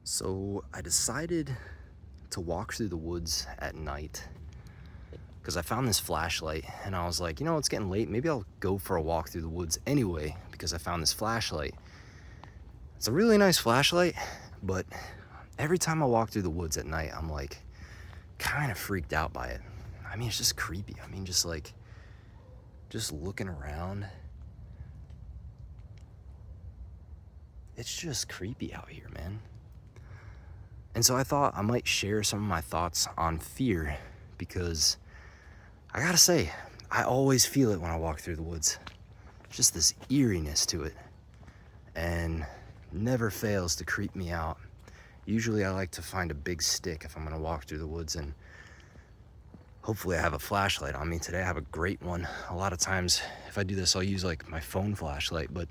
So I decided to walk through the woods at night because I found this flashlight and I was like, it's getting late. Maybe I'll go for a walk through the woods anyway because I found this flashlight. It's a really nice flashlight, but every time I walk through the woods at night, I'm like kind of freaked out by it. I mean, it's just creepy. I mean, just looking around. It's just creepy out here, man. And so I thought I might share some of my thoughts on fear because I gotta say, I always feel it when I walk through the woods. Just this eeriness to it, and never fails to creep me out. Usually I like to find a big stick if I'm gonna walk through the woods, and hopefully I have a flashlight on me. Today I have a great one. A lot of times if I do this, I'll use like my phone flashlight, but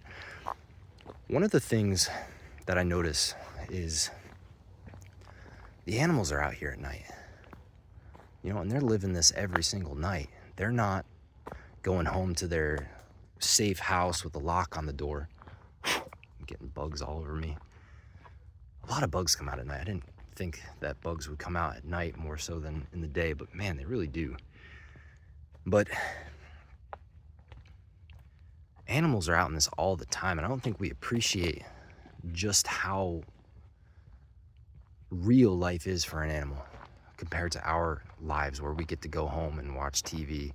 one of the things that I notice is the animals are out here at night, and they're living this every single night. They're not going home to their safe house with a lock on the door. I'm getting bugs all over me. A lot of bugs come out at night. I didn't think that bugs would come out at night more so than in the day, but man, they really do. But animals are out in this all the time, and I don't think we appreciate just how real life is for an animal compared to our lives where we get to go home and watch TV.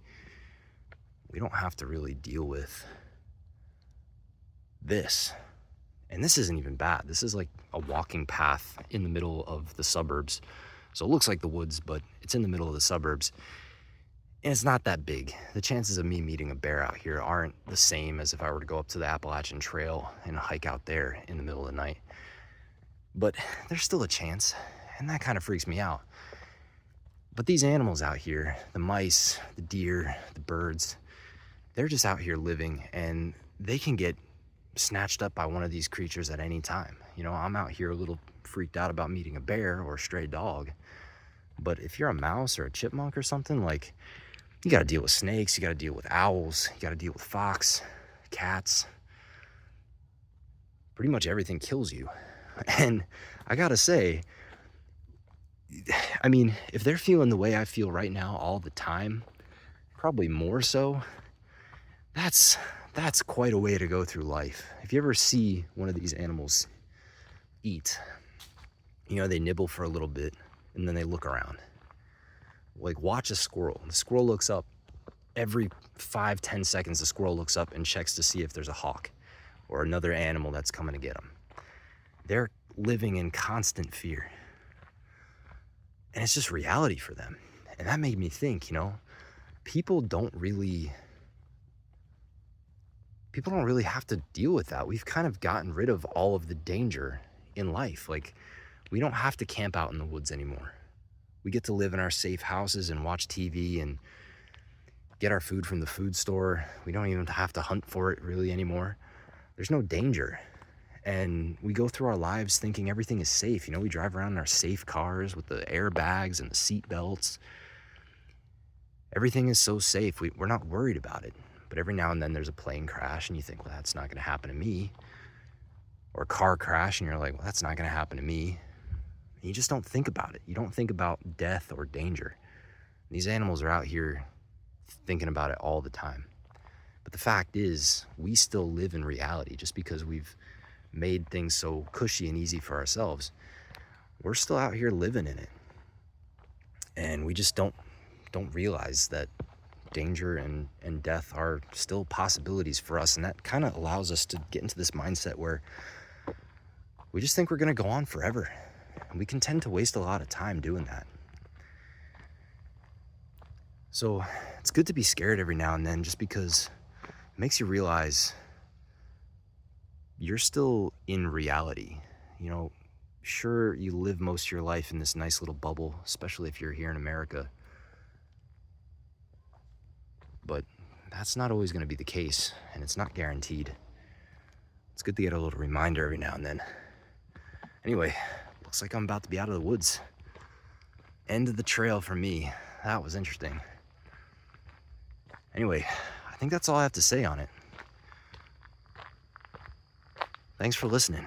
We don't have to really deal with this. And this isn't even bad. This is like a walking path in the middle of the suburbs. So it looks like the woods, but it's in the middle of the suburbs. And it's not that big. The chances of me meeting a bear out here aren't the same as if I were to go up to the Appalachian Trail and hike out there in the middle of the night. But there's still a chance, and that kind of freaks me out. But these animals out here, the mice, the deer, the birds, they're just out here living, and they can get snatched up by one of these creatures at any time. I'm out here a little freaked out about meeting a bear or a stray dog, but if you're a mouse or a chipmunk or something, like, you got to deal with snakes, you got to deal with owls, you got to deal with fox, cats. Pretty much everything kills you. And I gotta say, I mean, if they're feeling the way I feel right now all the time, probably more so, that's quite a way to go through life. If you ever see one of these animals eat, they nibble for a little bit and then they look around. Like, watch a squirrel. The squirrel looks up every 5-10 seconds. The squirrel looks up and checks to see if there's a hawk or another animal that's coming to get them. They're living in constant fear. And it's just reality for them. And that made me think, people don't really have to deal with that. We've kind of gotten rid of all of the danger in life. Like, we don't have to camp out in the woods anymore. We get to live in our safe houses and watch TV and get our food from the food store. We don't even have to hunt for it really anymore. There's no danger. And we go through our lives thinking everything is safe. We drive around in our safe cars with the airbags and the seat belts. Everything is so safe. We're not worried about it. But every now and then there's a plane crash and you think, well, that's not going to happen to me. Or a car crash and you're like, well, that's not going to happen to me. And you just don't think about it. You don't think about death or danger. These animals are out here thinking about it all the time. But the fact is, we still live in reality. Just because we've made things so cushy and easy for ourselves, we're still out here living in it. And we just don't realize that danger and death are still possibilities for us. And that kind of allows us to get into this mindset where we just think we're going to go on forever. And we can tend to waste a lot of time doing that. So it's good to be scared every now and then, just because it makes you realize you're still in reality. Sure, you live most of your life in this nice little bubble, especially if you're here in America. But that's not always going to be the case, and it's not guaranteed. It's good to get a little reminder every now and then. Anyway, looks like I'm about to be out of the woods. End of the trail for me. That was interesting. Anyway, I think that's all I have to say on it. Thanks for listening.